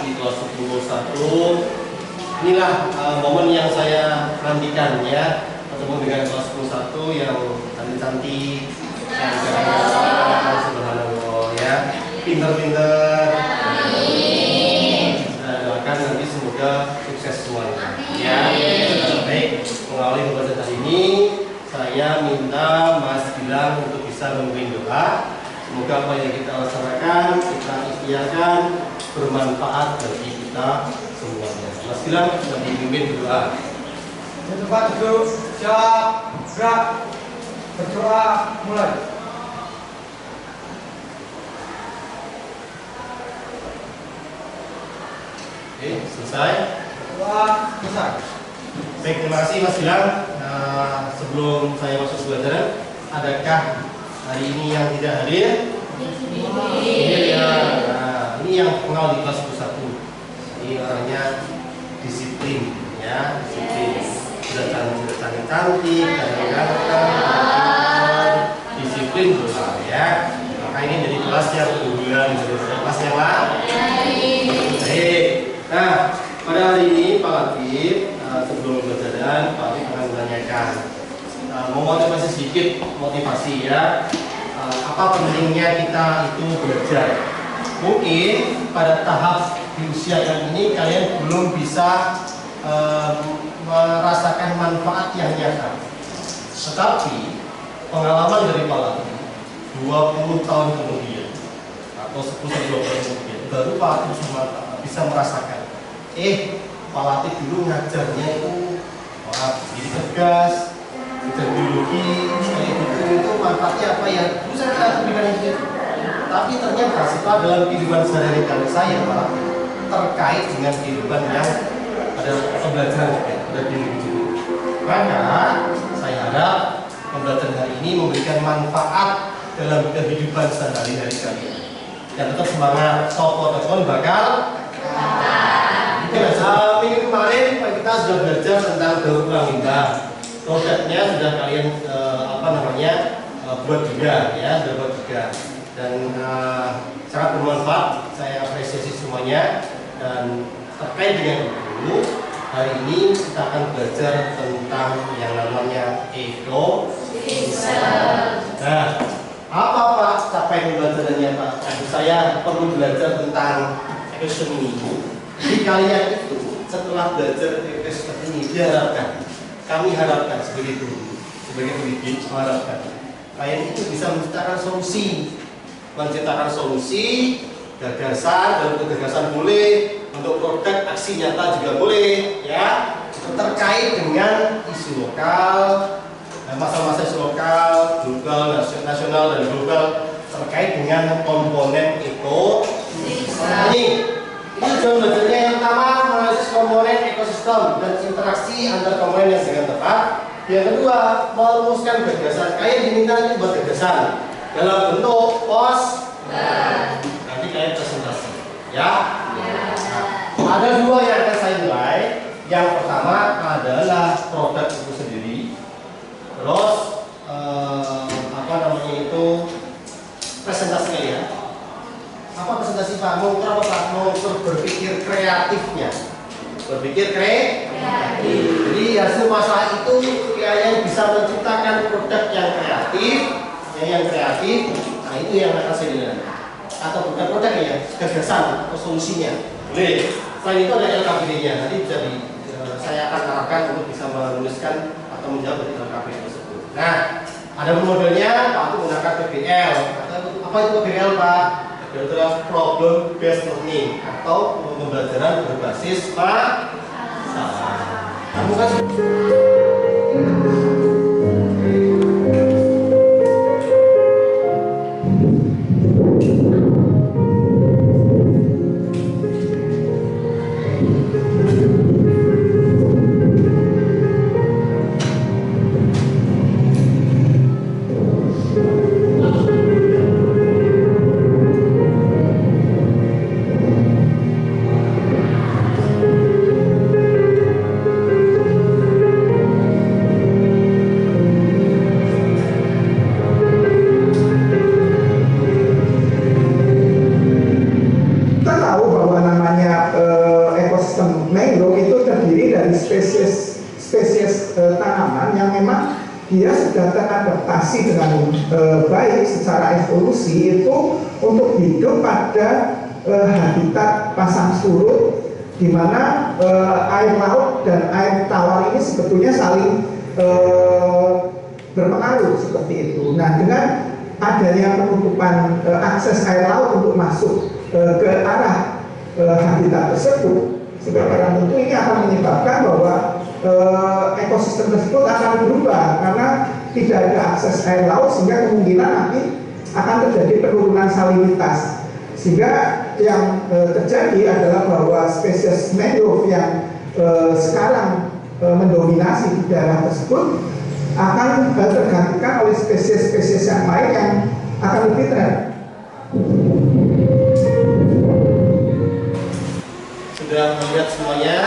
di kelas 10 inilah momen yang saya nantikan ya, ketemu dengan kelas 10 yang cantik-cantik, yang ganteng, subhanallah ya, pinter-pinter. Doakan nanti semoga sukses semuanya ya. Baik, mengawali pembahasan hari ini saya minta Mas Gilang untuk bisa memimpin doa. Semoga apa yang kita laksanakan, kita ikhtiarkan bermanfaat bagi kita semuanya. Mas Gilang sudah dipimpin berdoa. Tempat duduk, siap, gerak, berdoa, mulai. Oke, selesai. Doa, selesai. Baik, terima kasih Mas Gilang. Sebelum saya masuk pelajaran, adakah hari ini yang tidak hadir? Ini ya. Ini yang kenal di kelas 1. Ini orangnya disiplin, ya, disiplin. Sudah cantik, disiplin pula, ya. Maka ini jadi kelas yang unggulan, jadi kelas yang lain. Baik. Nah, pada hari ini Pak Latif, sebelum pelajaran, Pak Latif akan menanyakan, memotivasi sedikit, motivasi ya. Apa pentingnya kita itu belajar? Mungkin pada tahap di usia yang ini kalian belum bisa merasakan manfaat yang nyata. Tetapi pengalaman dari Pak Latif 20 tahun kemudian atau 10-20 tahun kemudian baru Pak Latif bisa merasakan. Pak Latif dulu ngajarnya itu jadi tegas, belajar biologi, itu manfaatnya apa ya? Dulu saya tidak berikan itu. Tapi ternyata setelah dalam kehidupan sehari-hari saya Pak, terkait dengan kehidupan yang ada pembelajaran ada di sini. Maka saya harap pembelajaran hari ini memberikan manfaat dalam kehidupan sehari-hari kalian. Dan tetap semangat, sopo telepon bakal. Minggu kemarin kita sudah belajar tentang daur ulang limbah. Produknya sudah kalian buat juga ya, sudah buat juga. Dan sangat bermanfaat, saya apresiasi semuanya. Dan terkait dengan itu, hari ini kita akan belajar tentang yang namanya ekosistem. Nah, apa Pak capaian pembelajarannya Pak? Saya perlu belajar tentang ekosistem ini. Jadi kalian itu setelah belajar ekosistem ini diharapkan, kami harapkan sebagai guru, sebagai pendidik mengharapkan kalian itu bisa menciptakan solusi, gagasan, dan gagasan boleh, untuk produk aksi nyata juga boleh, ya, terkait dengan isu lokal, masalah-masalah isu lokal, global, nasional dan global terkait dengan komponen ekosistem. Ini tujuan belajarnya yang pertama menganalisis komponen ekosistem dan interaksi antar komponen yang dengan tepat. Yang kedua, merumuskan gagasan. Kalian diminta ini buat gagasan dalam bentuk nanti kalian presentasi, ya. Nah, ada dua yang akan saya nilai. Yang pertama adalah produk itu sendiri. Terus presentasi kalian. Apa presentasi Pak? Mau berpikir kreatifnya. Berpikir kreatif. Jadi hasil masalah itu kalian bisa menciptakan produk yang kreatif, Nah itu yang akan saya nilai. Atau bukan produk ya, gagasan atau solusinya. Boleh. Selain itu ada LKPD-nya. Nanti bisa saya akan arahkan untuk bisa menuliskan atau menjawab dari LKPD tersebut. Nah, ada modelnya, Pak itu menggunakan PBL. Apa itu PBL Pak? PBL itu adalah problem based learning atau pembelajaran berbasis masalah. Kamu kan dia sudah teradaptasi dengan baik secara evolusi itu untuk hidup pada habitat pasang surut, di mana air laut dan air tawar ini sebetulnya saling berpengaruh seperti itu. Nah, dengan adanya penutupan akses air laut untuk masuk ke arah habitat tersebut, secara tentu ini akan menyebabkan bahwa ekosistem tersebut akan berubah karena tidak ada akses air laut, sehingga kemungkinan nanti akan terjadi penurunan salinitas, sehingga yang terjadi adalah bahwa spesies mangrove yang sekarang mendominasi di daerah tersebut akan tergantikan oleh spesies-spesies yang lain yang akan lebih tren. Sudah melihat semuanya?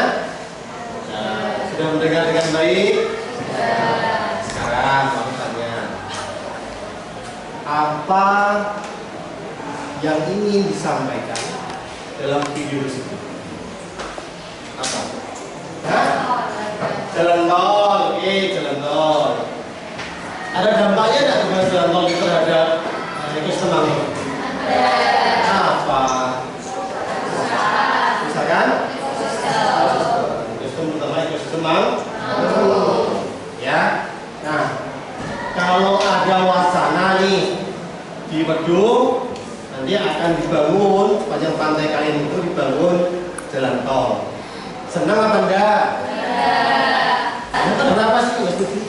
Sudah mendengar dengan baik? Sekarang mau tanya, apa yang ingin disampaikan dalam video tersebut? Apa? Jalan tol, oke, jalan tol. Ada dampaknya nggak dengan jalan tol itu terhadap ekosistem mangrove? Apa? Misalkan? Ekosistem pertama ekosistem mangrove. Ya. Nah, kalau ada wacana nih di Wedung, nanti akan dibangun sepanjang pantai kalian itu dibangun jalan tol. Senang apa enggak? Kenapa sih nggak setuju?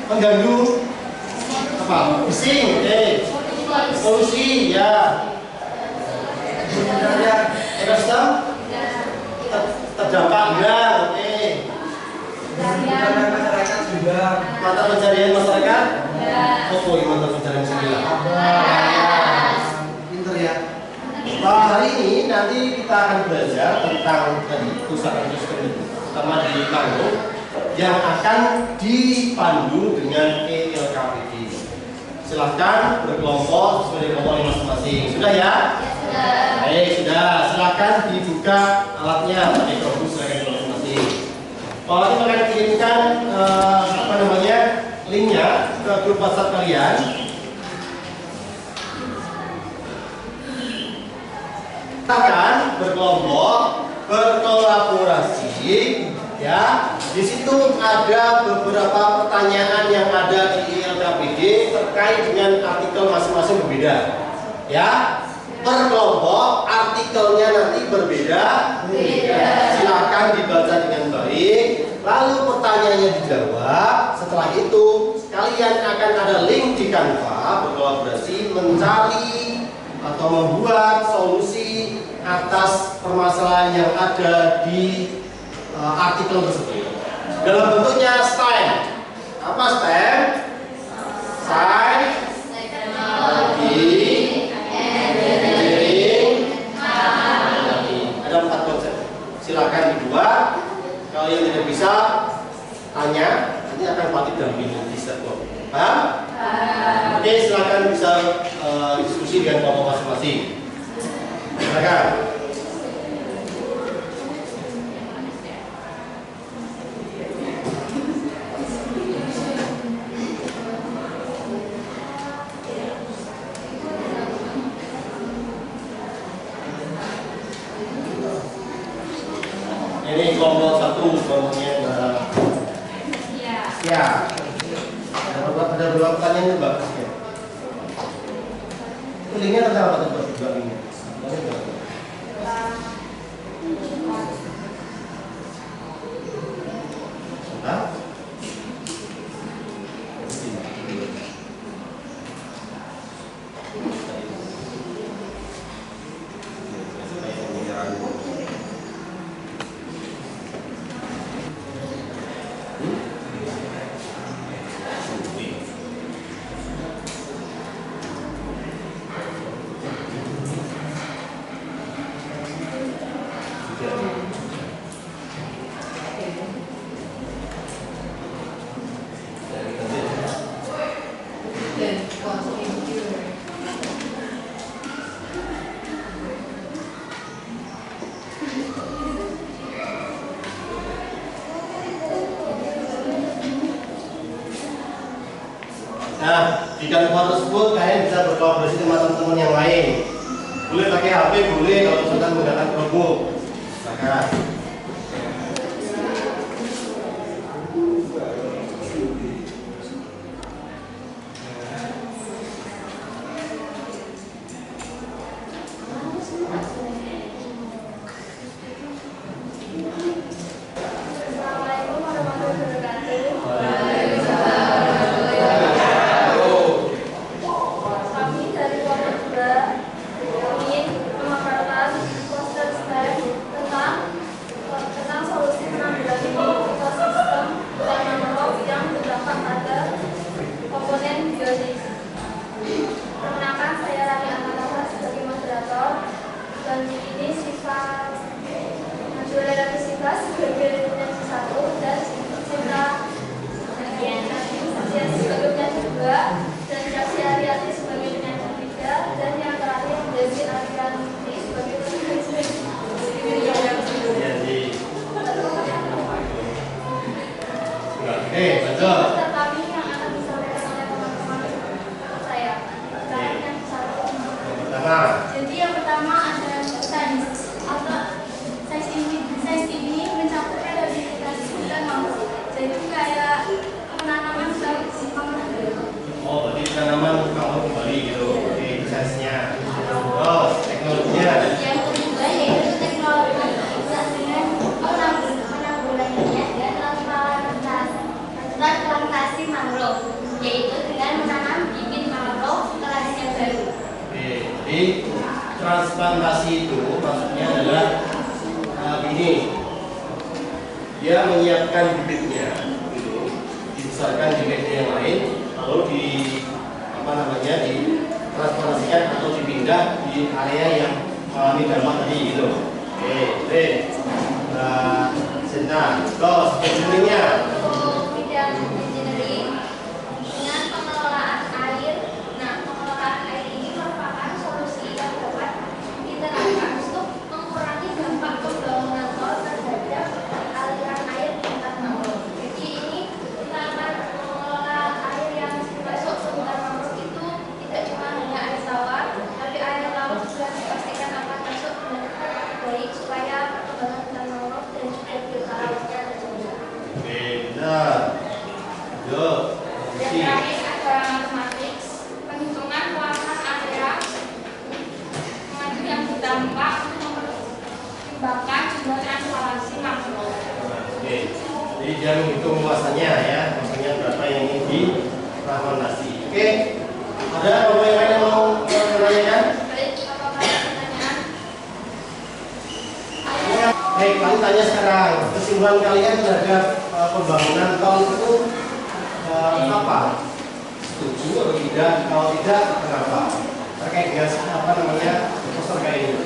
Mengganggu? Apa? Bising? Polusi? Ya. Ekosistem? Terdampak enggak? Oke. Masyarakat juga. Mata pencarian masyarakat? Oh, mata pencarian sembilan. Pinter ya. Hari ini nanti kita akan belajar tentang tadi kerusakan ekosistem itu, terutama di mangrove yang akan dipandu dengan ELKPD. Silahkan berkelompok sesuai kelompok masing-masing. Sudah ya? Sudah. Baik, sudah. Silahkan dibuka alatnya pakai Chromebook sesuai masing-masing. Kalau nanti akan kirimkan linknya ke grup WhatsApp kalian. Akan berkelompok, berkolaborasi, ya. Di situ ada beberapa pertanyaan yang ada di ILKPD terkait dengan artikel masing-masing berbeda, ya. Per kelompok artikelnya nanti berbeda. Silakan dibaca dengan baik, lalu pertanyaannya dijawab. Setelah itu kalian akan ada link di Canva berkolaborasi mencari atau membuat solusi atas permasalahan yang ada di artikel tersebut dalam bentuknya STEM. Apa STEM? Science, Teknologi, Engineering, ada 4 konsep. Silakan dibuat. Kalau yang tidak bisa tanya, nanti akan Fatih dampingi di setiap. Paham? Oke, silakan bisa diskusi dengan kelompok masing-masing. Silakan. Ini kelompok 1, kelompoknya ya. Ada beberapa pertanyaan Mbak. Linknya tentang apa tuh Mbak? Nah, di dalam forum tersebut kalian bisa berkolaborasi dengan teman-teman yang lain. Boleh pakai HP, boleh kalau sudah menggunakan Chromebook. Silakan. Jadi yang pertama ada sains atau sains ini mencakup rehabilitasi hutan mangrove. Jadi kayak penanaman mangrove. Oh, berarti tanaman mangrove kembali gitu. Oke, sainsnya. Terus teknologinya. Yang kedua yaitu teknologi dengan penanggulangannya dan transplantasi mangrove, yaitu dengan menanam bibit mangrove ke lahan yang baru. Jadi transplantasi itu maksudnya adalah ini, dia menyiapkan bibitnya, gitu, dibesarkan di media yang lain, lalu di transplantasikan atau dipindah di area yang mengalami dampak tadi gitu. Oke, terus engineering-nya. Bidang engineering dengan pengelolaan air. Nah, pengelolaan air ini merupakan solusi yang dapat diterapkan untuk mengurangi dampak pembangunan tol terhadap aliran air di hutan mangrove. Jadi ini kita akan mengelola air yang masuk ke hutan mangrove itu tidak cuma hanya air tawar, tapi air laut juga dipastikan akan masuk dengan baik supaya perkembangan hutan mangrove dan juga biota lautnya terjaga. Oke, benar. Yuk, Yang terakhir ada matematik, penghitungan luasan area mengadu yang berdampak mempertimbangkan jumlah transparansi mangrove. Oke, jadi dia menghitung luasannya ya, luasannya berapa yang ingin ditransplantasi. Oke, ada bapak yang lain yang mau menanyakan? Baik, apakah ada pertanyaan? Baik, kalian tanya sekarang, kesimpulan kalian terhadap pembangunan tol itu apa? Setuju atau tidak? Kalau tidak, kenapa? Terkait dengan poster kayak ini.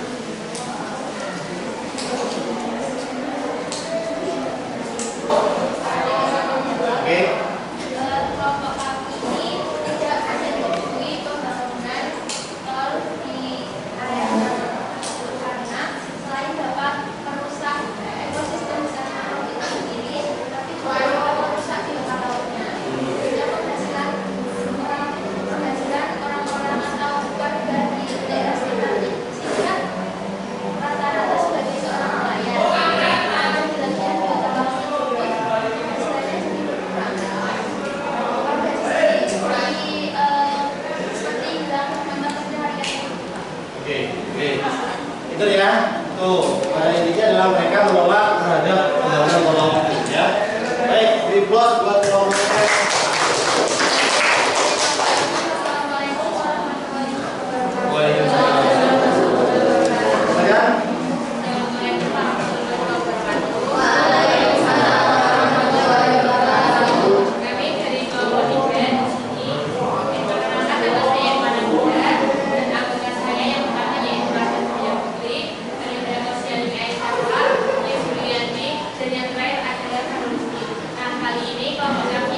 Oke. Kelompok kami ini tidak menyetujui pembangunan tol di area karena selain dapat merusak ekosistem di sana itu sendiri, tapi juga merusak biota lautnya. Sehingga penghasilan orang-orang atau warga di daerah sekitar sehingga rata-rata sebagai seorang nelayan akan dilakukan biota laut tersebut penghasilannya jadi berkurang. Warga di sini seperti hilang mata pencaharian. Oke. Itu ya. Tuh, intinya adalah mereka menolak terhadap pembangunan tol itu ya. Baik, di plus buat kelompok. Assalamualaikum warahmatullahi wabarakatuh. Waalaikumsalam. Saya Assalamualaikum warahmatullahi wabarakatuh. Kami dari kelompok 3 di sini memperkenalkan nama saya Irwana Muda dan anggota saya yang pertama yaitu Raden Buya Putri, kemudian Rosiani Aisyah, Juliani, dan yang terakhir adalah Karolski. Nah, kali ini kelompok kami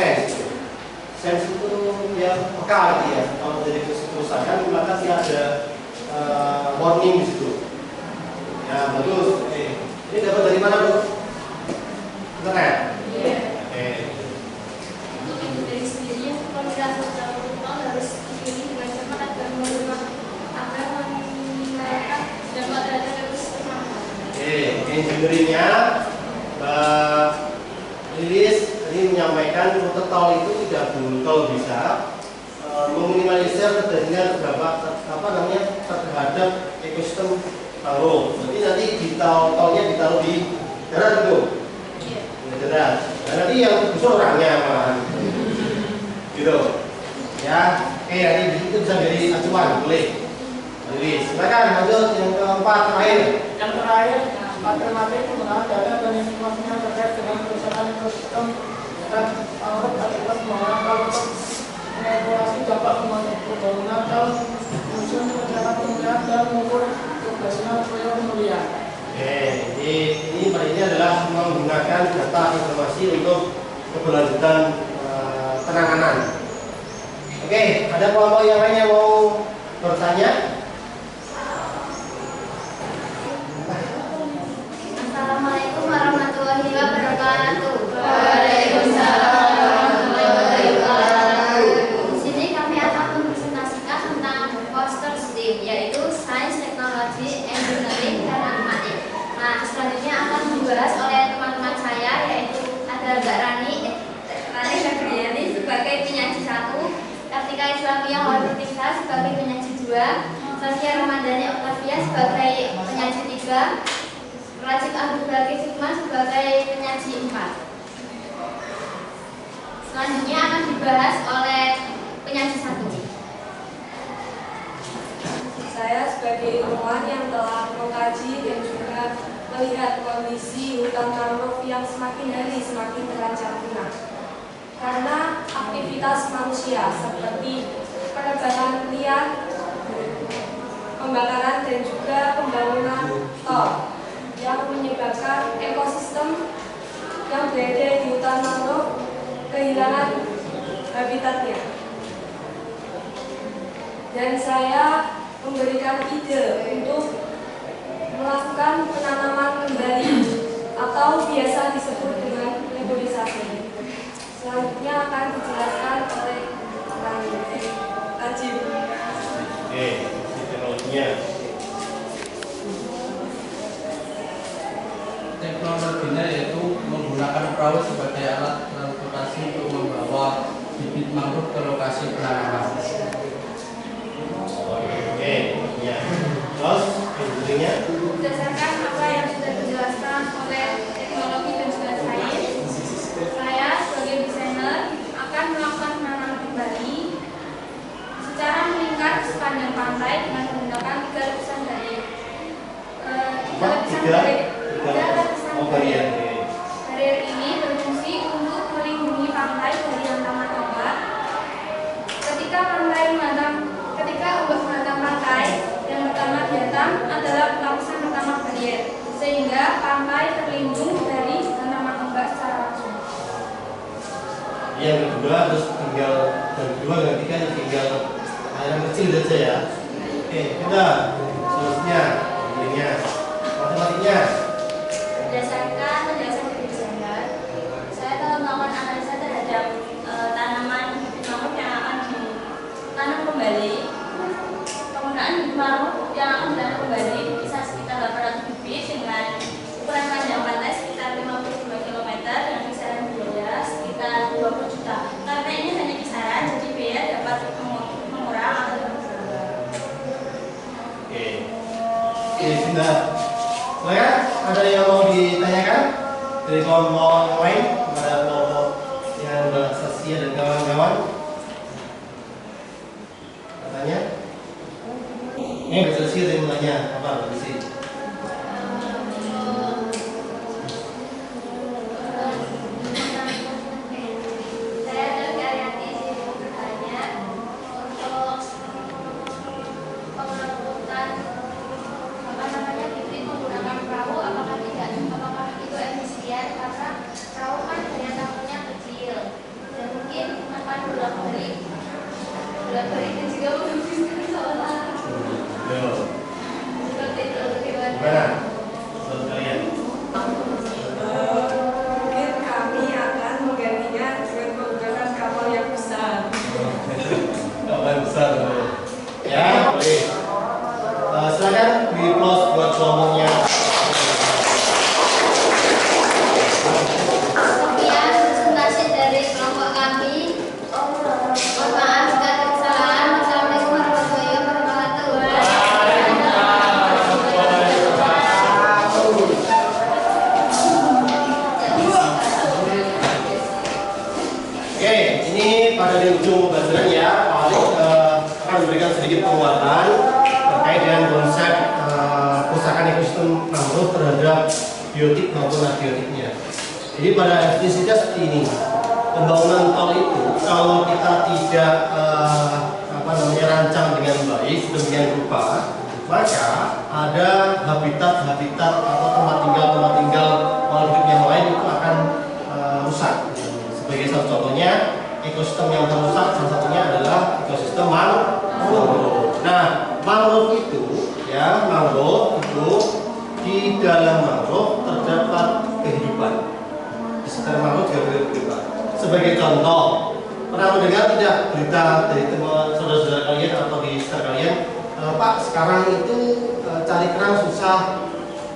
sense. Sense itu dia peka gitu ya. Kalau dari kerusakan maka dia ada warning di situ. Ya bagus. Ini dapat dari mana Bu? Internet. Iya. Oke. Untuk ibu dari sendiri kalau tidak harus dipilih dengan cepat agar mengeluarkan dampak terhadap ekosistem. Oke, engineeringnya Lilis ini menyampaikan rute tol itu tidak kalau bisa meminimalisir terjadinya terhadap ekosistem mangrove. Jadi nanti di tolnya ditaruh di darat itu, di darat. Nah, nanti yang busur orangnya malahan, gitu. Ya, oke nanti itu bisa jadi acuan, boleh. Lilis, silakan lanjut yang keempat terakhir. Yang terakhir, alternatif penggunaan data dan informasinya terkait dengan kerusakan ekosistem dan mangrove akibat pembangunan mangrove, mengevaluasi dampak pembangunan dan menyusun rencana pemulihan dan mengukur keberhasilan proyek pemulihan. Oke, jadi ini adalah menggunakan data informasi untuk keberlanjutan penanganan. Oke, ada kelompok yang lain yang mau bertanya? Assalamualaikum warahmatullahi wabarakatuh. Waalaikumsalam warahmatullahi wabarakatuh. Di sini kami akan mempresentasikan tentang poster STEM, yaitu Sains, Teknologi, Engineering, dan Matematik. Nah, selanjutnya akan dibahas oleh teman-teman saya, yaitu ada Mbak Rani Febriani sebagai penyaji 1, Kartika Islamia Hortitika sebagai penyaji 2, Saskia Ramadhani Octavia sebagai penyaji 3, Rajib Abdul Bakir Sigma sebagai penyaji 4. Selanjutnya akan dibahas oleh penyaji 1. Saya sebagai ilmuwan yang telah mengkaji dan juga melihat kondisi hutan mangrove yang semakin hari semakin terancam punah karena aktivitas manusia seperti penebangan liar, pembakaran dan juga pembangunan tol yang menyebabkan ekosistem yang berada di hutan mangrove kehilangan habitatnya. Dan saya memberikan ide untuk melakukan penanaman kembali atau biasa disebut dengan reboisasi. Selanjutnya akan dijelaskan oleh Rajib. Oke, teknologinya. Teknologinya yaitu menggunakan perahu sebagai alat transportasi untuk membawa bibit mangrove ke lokasi penanaman. Oke, ya. Terus, engineeringnya? Berdasarkan apa yang sudah dijelaskan oleh teknologi dan juga sains, saya sebagai desainer akan melakukan penanaman kembali secara meningkat sepanjang pantai dengan menggunakan 3 lapisan barrier. Barrier ini berfungsi untuk melindungi pantai dari hantaman ombak. Ketika ombak menghantam pantai, yang pertama dihantam adalah lapisan pertama barrier, sehingga pantai terlindung dari hantaman ombak secara langsung. Yang kedua, terus tinggal dan kedua dan ketiga tinggal yang kecil saja ya. Oke, kita seterusnya, engineeringnya, matematiknya. Berdasarkan penjelasan dari desainer, saya telah melakukan analisa terhadap tanaman mangrove yang akan ditanam kembali. Penggunaan bibit mangrove yang akan ditanam kembali bisa sekitar 800 bibit dengan ukuran panjang pantai sekitar 52 km dengan kisaran biaya sekitar 20 juta. Karena ini hanya kisaran, jadi biaya dapat mengurang atau berkurang. Oke, sudah. Silakan, ada yang mau ditanyakan dari kelompok yang lain kepada kelompok yang Saskia dan kawan-kawan? Katanya? Ini Saskia yang menanya apa di sini? Saya dari Ariati sih mau bertanya untuk pengelolaan bibit menggunakan perahu, apakah itu efisien karena perahu kan daya tampungnya kecil dan ujung pembelajaran ya, Pak Alik akan memberikan sedikit penguatan terkait dengan konsep kerusakan ekosistem mangrove terhadap biotik maupun abiotiknya. Jadi pada definisinya seperti ini, pembangunan tol itu kalau kita tidak rancang dengan baik sedemikian rupa, maka ada habitat-habitat atau tempat tinggal makhluk hidup yang lain itu akan rusak. Sebagai salah contohnya, ekosistem yang terusak salah satunya adalah ekosistem mangrove. Nah, mangrove itu di dalam mangrove terdapat kehidupan. Di sekitar mangrove juga ada kehidupan. Sebagai contoh, pernah mendengar tidak berita dari teman saudara-saudara kalian atau di sekitar kalian, Pak, sekarang itu cari kerang susah,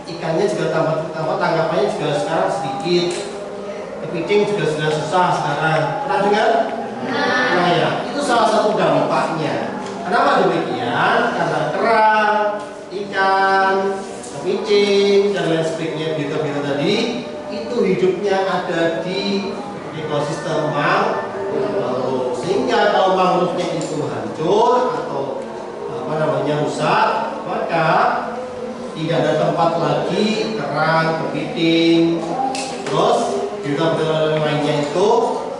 ikannya juga tangkapannya juga sekarang sedikit, kepiting juga sudah susah sekarang. Pernah dengar? Nah ya, itu salah satu dampaknya. Kenapa demikian? Karena kerang, ikan, kepiting dan lain sebagainya berita-berita tadi itu hidupnya ada di ekosistem mangrove, sehingga kalau mangrove-nya itu hancur atau rusak, maka tidak ada tempat lagi kerang, kepiting, terus berita-berita lainnya itu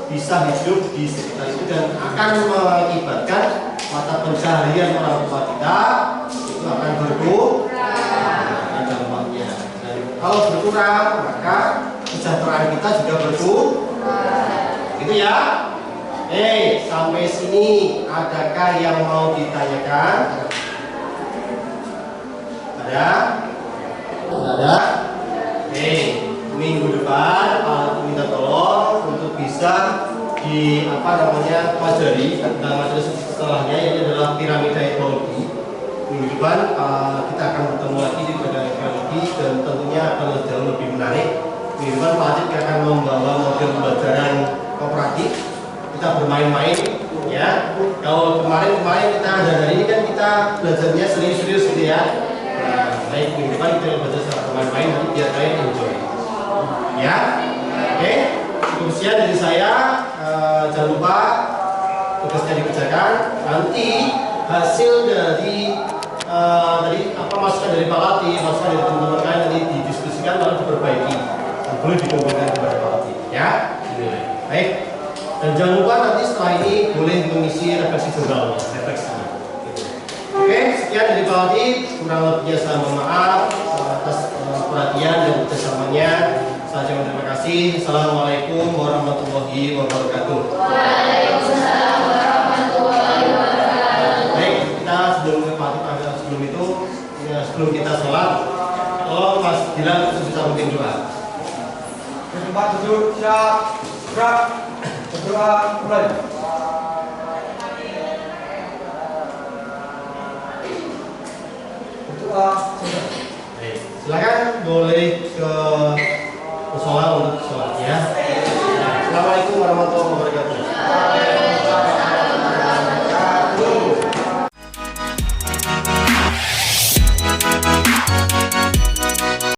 bisa hidup di sekitar itu dan akan mengakibatkan mata pencaharian orang tua kita itu akan berkurang dampaknya. Dan kalau berkurang, maka kesejahteraan kita juga berkurang. Gitu ya. Sampai sini adakah yang mau ditanyakan? Ada? Ada? Minggu depan Pak minta tolong untuk bisa pelajari dalam materi setelahnya, ini adalah piramida ekologi. Minggu depan kita akan bertemu lagi di bidang ekologi dan tentunya akan jauh lebih menarik. Minggu depan Pak Adit akan membawa model pembelajaran kooperatif. Kita bermain-main ya. Kalau kemarin kita hari ini kan kita belajarnya serius-serius gitu ya. Baik, minggu depan kita belajar secara bermain-main, nanti biar kalian enjoy ya. Oke, cukup sekian dari saya. Jangan lupa tugasnya dikerjakan. Nanti hasil dari masukan dari Pak Lati, masukan dari teman-teman kalian nanti didiskusikan lalu diperbaiki dan boleh dikumpulkan kepada Pak Lati ya. Baik. Dan jangan lupa nanti setelah ini boleh mengisi refleksi jurnal, refleksinya. Oke, sekian dari Pak Lati. Kurang lebihnya saya mohon maaf atas perhatian dan kerjasamanya. Saya ucapkan terima kasih. Assalamualaikum warahmatullahi wabarakatuh. Waalaikumsalam warahmatullahi wabarakatuh. Baik, kita sebelum kita sholat, tolong Mas Dilan bisa mungkin doa. Tempat duduk, siap, gerak. Berdoa mulai. Berdoa. Silakan boleh ke musola untuk sholat ya. Assalamualaikum warahmatullahi wabarakatuh.